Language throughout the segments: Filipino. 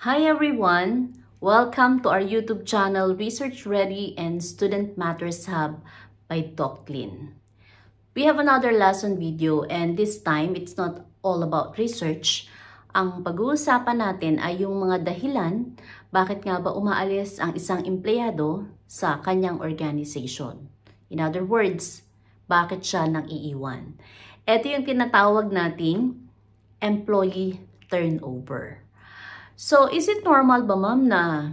Hi everyone! Welcome to our YouTube channel Research Ready and Student Matters Hub by Doclin. We have another lesson video and this time it's not all about research. Ang pag-uusapan natin ay yung mga dahilan bakit nga ba umaalis ang isang empleyado sa kanyang organization. In other words, bakit siya nang iiwan. Ito yung tinatawag nating employee turnover. So, is it normal ba ma'am na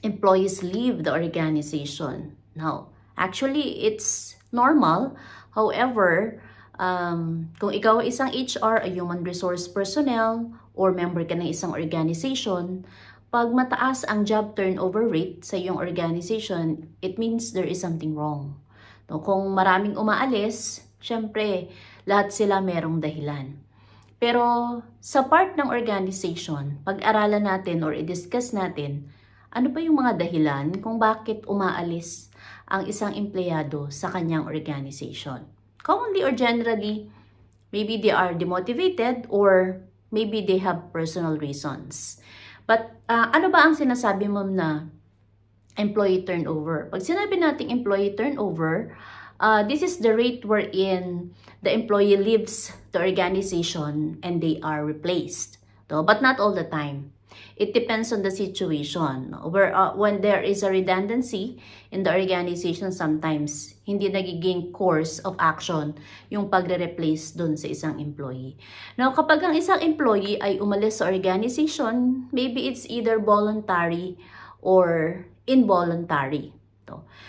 employees leave the organization? No. Actually, it's normal. However, kung ikaw ay isang HR, a human resource personnel, or member ka ng isang organization, pag mataas ang job turnover rate sa iyong organization, it means there is something wrong. No, kung maraming umaalis, syempre, lahat sila merong dahilan. Pero sa part ng organization, pag-aralan natin or i-discuss natin, ano ba yung mga dahilan kung bakit umaalis ang isang empleyado sa kanyang organization? Commonly or generally, maybe they are demotivated or maybe they have personal reasons. But ano ba ang sinasabi mo na employee turnover? Pag sinabi nating employee turnover, this is the rate wherein the employee leaves the organization and they are replaced. So, but not all the time. It depends on the situation. When there is a redundancy in the organization, sometimes hindi nagiging course of action yung pagre-replace dun sa isang employee. Now, kapag ang isang employee ay umalis sa organization, maybe it's either voluntary or involuntary.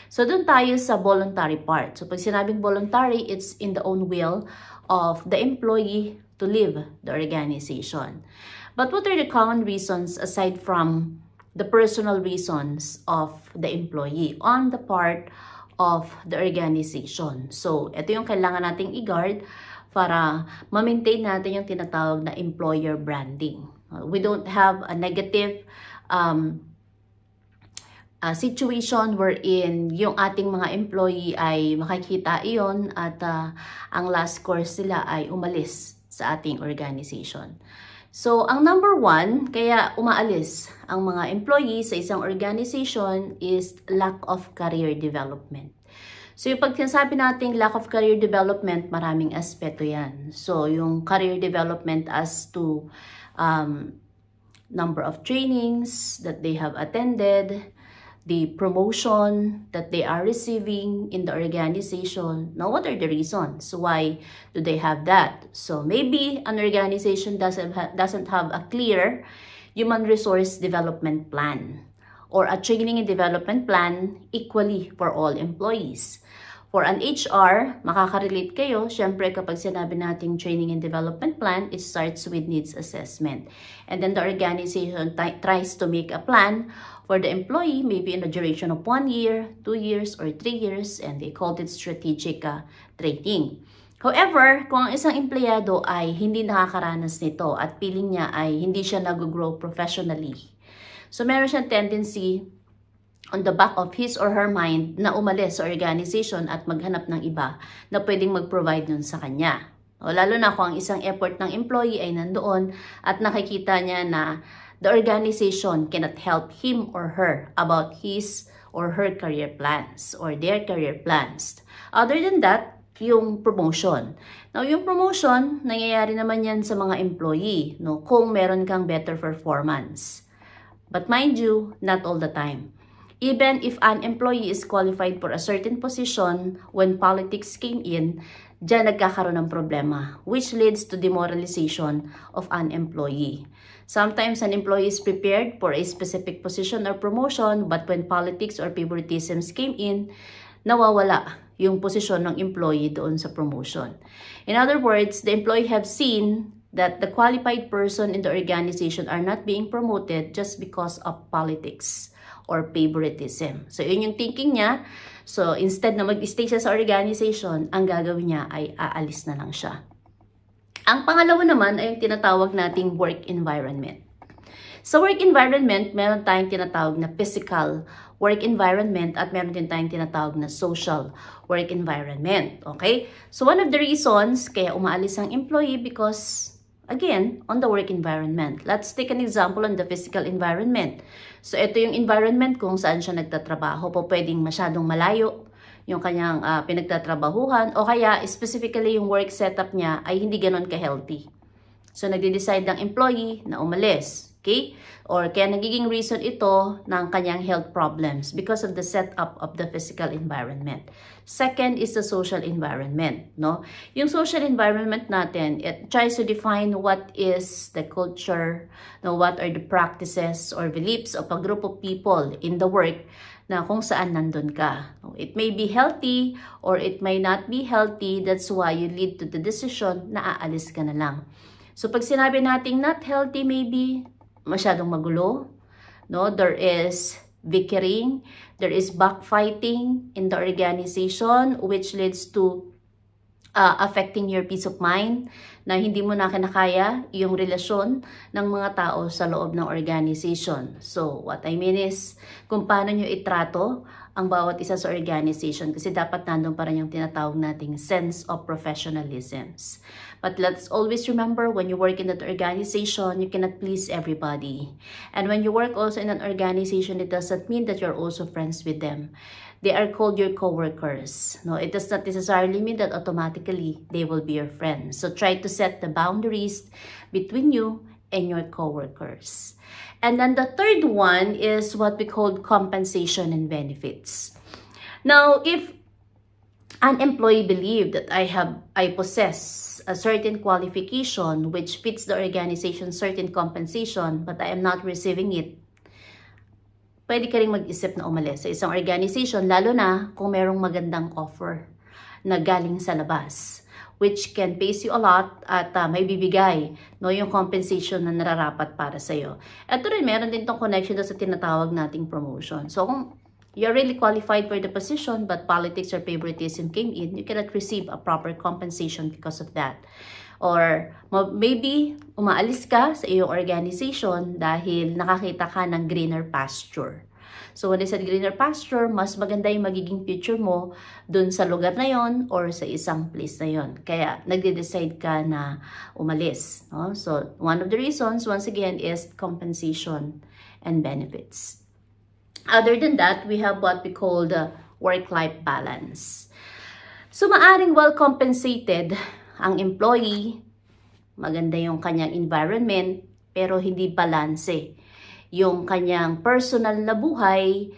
So, dun tayo sa voluntary part. So, pag sinabing voluntary, it's in the own will of the employee to leave the organization. But what are the common reasons aside from the personal reasons of the employee on the part of the organization? So, ito yung kailangan nating i-guard para ma-maintain natin yung tinatawag na employer branding. We don't have a negative situation wherein yung ating mga employee ay makikita iyon at ang last course sila ay umalis sa ating organization. So, ang number one, kaya umaalis ang mga employee sa isang organization is lack of career development. So, yung pag sinasabi natin lack of career development, maraming aspeto yan. So, yung career development as to number of trainings that they have attended, the promotion that they are receiving in the organization. Now, what are the reasons? Why do they have that? So, maybe an organization doesn't have a clear human resource development plan or a training and development plan equally for all employees. For an HR, makaka-relate kayo, syempre kapag sinabi nating training and development plan, it starts with needs assessment. And then the organization tries to make a plan for the employee, maybe in a duration of 1 year, 2 years, or 3 years, and they called it strategic training. However, kung ang isang empleyado ay hindi nakakaranas nito at feeling niya ay hindi siya nag-grow professionally, so meron siyang tendency on the back of his or her mind na umalis sa organization at maghanap ng iba na pwedeng mag-provide nun sa kanya. O, lalo na kung ang isang effort ng employee ay nandoon at nakikita niya na the organization cannot help him or her about his or her career plans or their career plans. Other than that, yung promotion. Now, yung promotion, nangyayari naman yan sa mga employee, no, kung meron kang better performance. But mind you, not all the time. Even if an employee is qualified for a certain position, when politics came in, dyan nagkakaroon ng problema, which leads to demoralization of an employee. Sometimes an employee is prepared for a specific position or promotion, but when politics or favoritisms came in, nawawala yung posisyon ng employee doon sa promotion. In other words, the employee have seen that the qualified person in the organization are not being promoted just because of politics or favoritism. So, yun yung thinking niya. So, instead na mag-stay siya sa organization, ang gagawin niya ay aalis na lang siya. Ang pangalawa naman ay yung tinatawag nating work environment. Sa work environment, meron tayong tinatawag na physical work environment at meron din tayong tinatawag na social work environment. Okay? So, one of the reasons kaya umaalis ang employee because Again, on the work environment. Let's take an example on the physical environment. So, ito yung environment kung saan siya nagtatrabaho. Po pwedeng masyadong malayo yung kanyang pinagtatrabahuhan o kaya specifically yung work setup niya ay hindi ganon ka-healthy. So, nagde-decide ng employee na umalis. Okay? Or kaya nagiging reason ito ng kanyang health problems because of the setup of the physical environment. Second is the social environment. No? Yung social environment natin, it tries to define what is the culture, no, what are the practices or beliefs of a group of people in the work na kung saan nandun ka. It may be healthy or it may not be healthy. That's why you lead to the decision na aalis ka na lang. So pag sinabi nating not healthy, maybe masyadong magulo, no? There is bickering, there is backfighting in the organization which leads to affecting your peace of mind na hindi mo na kinakaya yung relasyon ng mga tao sa loob ng organization. So, what I mean is, kung paano nyo itrato ang bawat isa sa organization kasi dapat nandun pa rin yung tinatawag nating sense of professionalisms. But let's always remember, when you work in that organization, you cannot please everybody. And when you work also in an organization, it doesn't mean that you're also friends with them. They are called your co-workers. No, it does not necessarily mean that automatically they will be your friends. So try to set the boundaries between you and your co-workers. And then the third one is what we call compensation and benefits. Now, if an employee believes that I possess a certain qualification which fits the organization's certain compensation but I am not receiving it, pwede ka rin mag-isip na umalis sa isang organization, lalo na kung merong magandang offer na galing sa labas, which can pays you a lot at may bibigay, no, yung compensation na nararapat para sa'yo. Ito rin, meron din tong connection sa tinatawag nating promotion. So, kung you're really qualified for the position but politics or favoritism came in, you cannot receive a proper compensation because of that. Or maybe umaalis ka sa iyong organization dahil nakakita ka ng greener pasture. So when I said greener pasture, mas maganda yung magiging future mo dun sa lugar na yon or sa isang place na yon. Kaya nagde-decide ka na umalis. No? So one of the reasons, once again, is compensation and benefits. Other than that, we have what we call the work-life balance. So maaring well-compensated ang employee, maganda yung kanyang environment, pero hindi balanse yung kanyang personal na buhay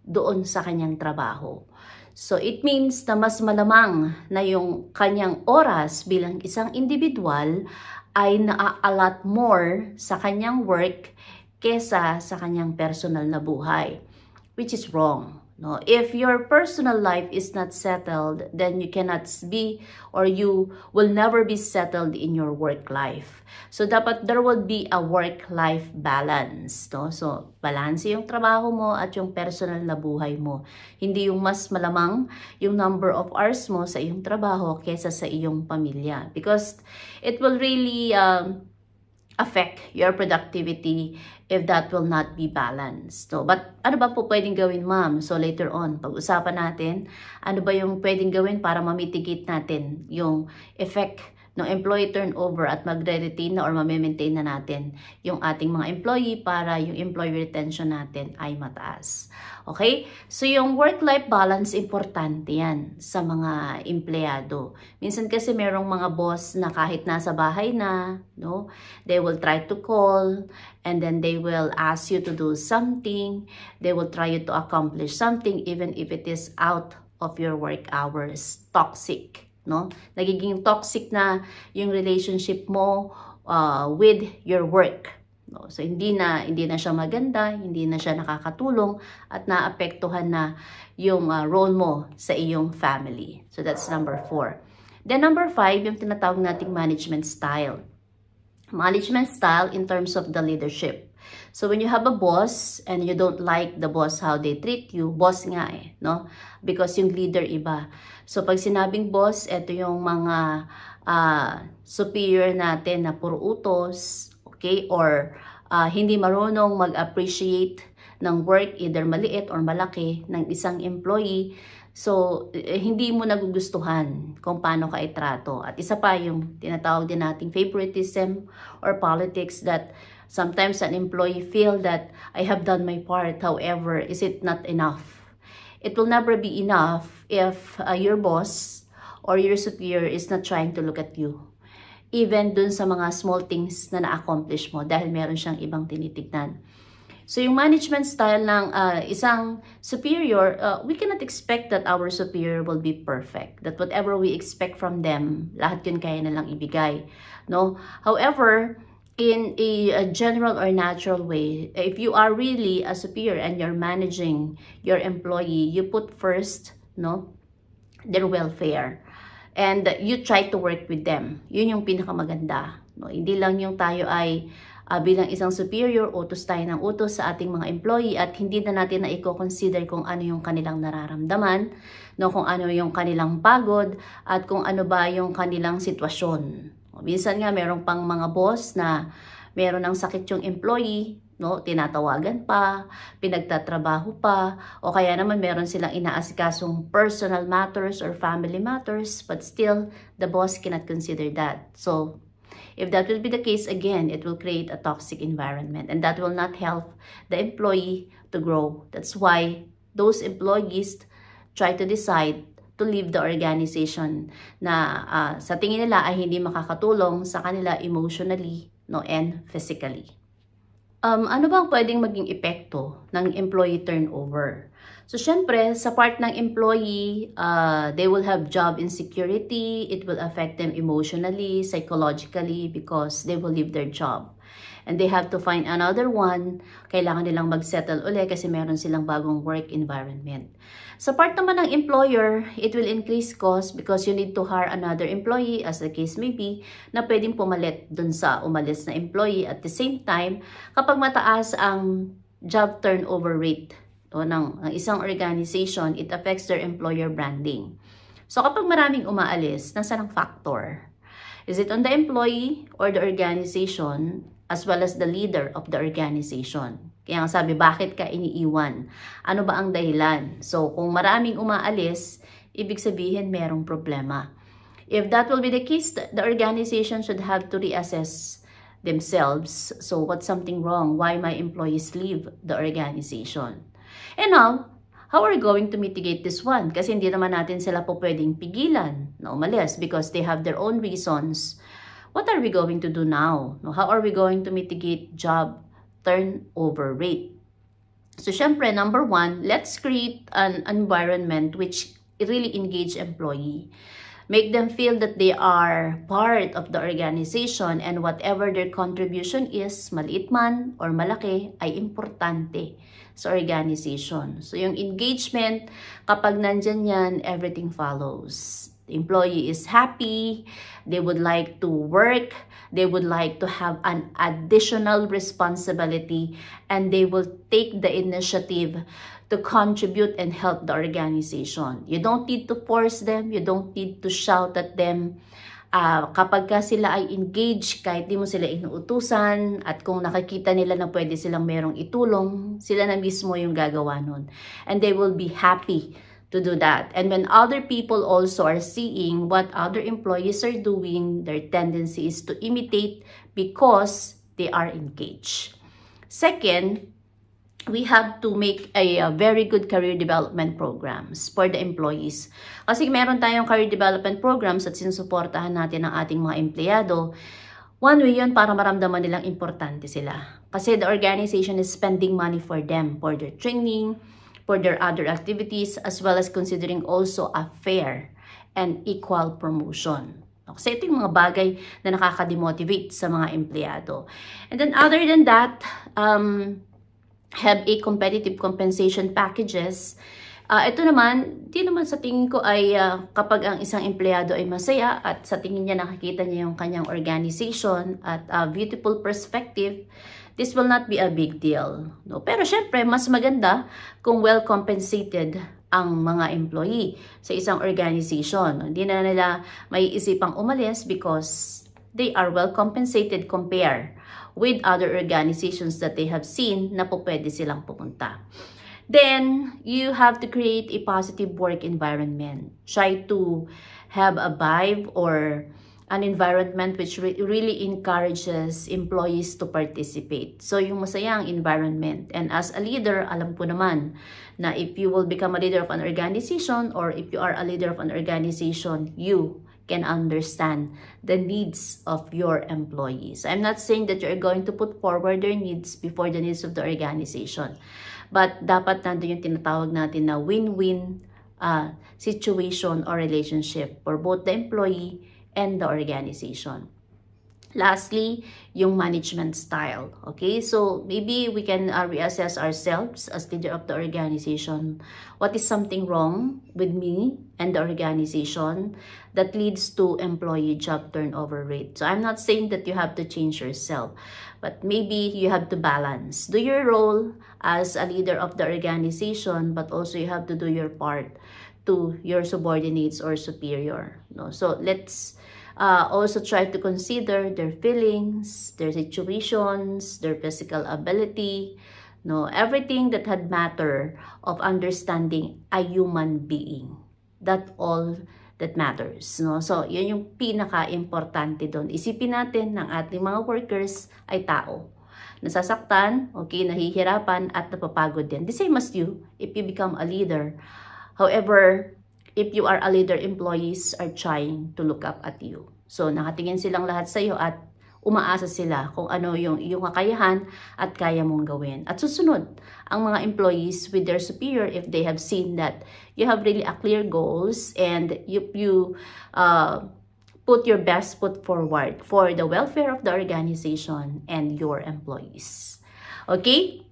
doon sa kanyang trabaho. So it means na mas malamang na yung kanyang oras bilang isang individual ay naa-allot more sa kanyang work kesa sa kanyang personal na buhay, which is wrong. No, if your personal life is not settled, then you cannot be or you will never be settled in your work life. So dapat there will be a work-life balance. No? So balance yung trabaho mo at yung personal na buhay mo. Hindi yung mas malamang yung number of hours mo sa iyong trabaho kaysa sa iyong pamilya. Because it will really affect your productivity if that will not be balanced. So, but ano ba po pwedeng gawin, ma'am? So later on, pag-usapan natin, ano ba yung pwedeng gawin para ma-mitigate natin yung effect ng employee turnover at magre-retain na or ma-maintain na natin yung ating mga employee para yung employee retention natin ay mataas. Okay? So yung work-life balance, importante yan sa mga empleyado. Minsan kasi merong mga boss na kahit nasa bahay na, no, they will try to call and then they will ask you to do something. They will try you to accomplish something even if it is out of your work hours. Toxic. No? Nagiging toxic na yung relationship mo with your work. No? So hindi na siya maganda, hindi na siya nakakatulong at naapektuhan na yung role mo sa iyong family. So that's number 4. Then number 5, yung tinatawag nating management style. Management style in terms of the leadership. So when you have a boss and you don't like the boss how they treat you, boss nga no? Because yung leader iba. So pag sinabing boss, ito yung mga superior natin na puro utos, okay? Or hindi marunong mag-appreciate ng work, either maliit or malaki, ng isang employee. So, hindi mo nagugustuhan kung paano ka itrato. At isa pa yung tinatawag din nating favoritism or politics, that sometimes an employee feel that I have done my part. However, is it not enough? It will never be enough if your boss or your superior is not trying to look at you. Even dun sa mga small things na na-accomplish mo dahil meron siyang ibang tinitignan. So yung management style ng isang superior, we cannot expect that our superior will be perfect. That whatever we expect from them, lahat yun kaya nalang ibigay. No? However, in a general or natural way, if you are really a superior and you're managing your employee, you put first, no, their welfare. And you try to work with them. Yun yung pinakamaganda. No? Hindi lang yung tayo ay bilang isang superior, utos tayo ng utos sa ating mga employee at hindi na natin na i-consider kung ano yung kanilang nararamdaman, no? Kung ano yung kanilang pagod, at kung ano ba yung kanilang sitwasyon. Minsan nga, merong pang mga boss na meron ng sakit yung employee, no? Tinatawagan pa, pinagtatrabaho pa, o kaya naman meron silang inaasikasong personal matters or family matters, but still, the boss cannot consider that. So, if that will be the case, again, it will create a toxic environment and that will not help the employee to grow. That's why those employees try to decide to leave the organization na sa tingin nila ay hindi makakatulong sa kanila emotionally, no, and physically. Ano bang pwedeng maging epekto ng employee turnover? So, syempre, sa part ng employee, they will have job insecurity. It will affect them emotionally, psychologically, because they will leave their job. And they have to find another one. Kailangan nilang mag-settle ulit kasi meron silang bagong work environment. Sa part naman ng employer, it will increase cost because you need to hire another employee, as the case may be, na pwedeng pumalit dun sa umalis na employee. At the same time, kapag mataas ang job turnover rate, ng isang organization, it affects their employer branding. So kapag maraming umaalis, nasaan ang factor? Is it on the employee or the organization as well as the leader of the organization? Kaya nga sabi, bakit ka iniiwan? Ano ba ang dahilan? So kung maraming umaalis, ibig sabihin merong problema. If that will be the case, the organization should have to reassess themselves. So what's something wrong? Why my employees leave the organization? And now, how are we going to mitigate this one? Kasi hindi naman natin sila po pwedeng pigilan na umalis because they have their own reasons. What are we going to do now? How are we going to mitigate job turnover rate? So, syempre, number one, let's create an environment which really engage employee. Make them feel that they are part of the organization and whatever their contribution is, maliit man or malaki, ay importante sa organization. So yung engagement, kapag nandyan yan, everything follows. The employee is happy, they would like to work, they would like to have an additional responsibility, and they will take the initiative to contribute and help the organization. You don't need to force them, you don't need to shout at them. Kapag ka sila ay engaged, kahit di mo sila inuutusan, at kung nakikita nila na pwede silang merong itulong, sila na mismo yung gagawa nun. And they will be happy to do that. And when other people also are seeing what other employees are doing, their tendency is to imitate because they are engaged. Second, we have to make a very good career development programs for the employees. Kasi meron tayong career development programs at sinusuportahan natin ang ating mga empleyado. One way yun para maramdaman nilang importante sila. Kasi the organization is spending money for them, for their training, for their other activities, as well as considering also a fair and equal promotion. Kasi ito yung mga bagay na nakaka-demotivate sa mga empleyado. And then other than that, have a competitive compensation packages. Ito naman, di naman sa tingin ko ay kapag ang isang empleyado ay masaya at sa tingin niya nakikita niya yung kanyang organization at beautiful perspective, this will not be a big deal. No? Pero syempre, mas maganda kung well compensated ang mga employee sa isang organization. Hindi na nila may isipang umalis because they are well compensated compared with other organizations that they have seen na po pwede silang pupunta. Then, you have to create a positive work environment. Try to have a vibe or an environment which really encourages employees to participate. So, yung masayang environment. And as a leader, alam ko naman na if you will become a leader of an organization or if you are a leader of an organization, you can understand the needs of your employees. I'm not saying that you're going to put forward their needs before the needs of the organization. But dapat nandun yung tinatawag natin na win-win situation or relationship for both the employee and the organization. Lastly, yung management style. Okay, so maybe we can reassess ourselves as leader of the organization. What is something wrong with me and the organization that leads to employee job turnover rate? So I'm not saying that you have to change yourself, but maybe you have to balance. Do your role as a leader of the organization, but also you have to do your part to your subordinates or superior. No? So let's also try to consider their feelings, their situations, their physical ability, no, everything that had matter of understanding a human being. That all that matters, no? So, yun yung pinaka-importante doon. Isipin natin ng ating mga workers ay tao. Nasasaktan, okay, nahihirapan at napapagod din. The same as you if you become a leader. However, if you are a leader, employees are trying to look up at you. So, nakatingin silang lahat sa iyo at umaasa sila kung ano yung iyong kakayahan at kaya mong gawin. At susunod, ang mga employees with their superior, if they have seen that you have really a clear goals and you put your best foot forward for the welfare of the organization and your employees. Okay?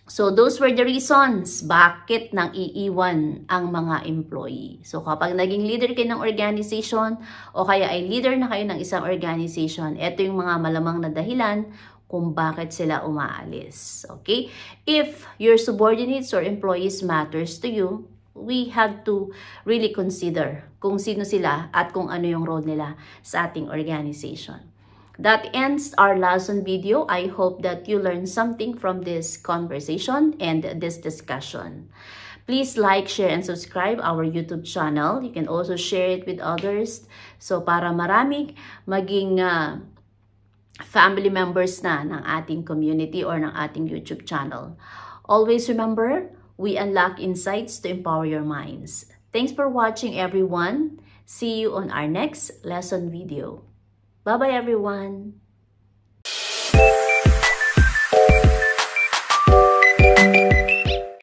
So, those were the reasons bakit nang iiwan ang mga employee. So, kapag naging leader kayo ng organization o kaya ay leader na kayo ng isang organization, ito yung mga malamang na dahilan kung bakit sila umaalis. Okay? If your subordinates or employees matters to you, we have to really consider kung sino sila at kung ano yung role nila sa ating organization. That ends our lesson video. I hope that you learned something from this conversation and this discussion. Please like, share, and subscribe our YouTube channel. You can also share it with others. So para marami maging family members na ng ating community or ng ating YouTube channel. Always remember, we unlock insights to empower your minds. Thanks for watching, everyone. See you on our next lesson video. Bye-bye, everyone.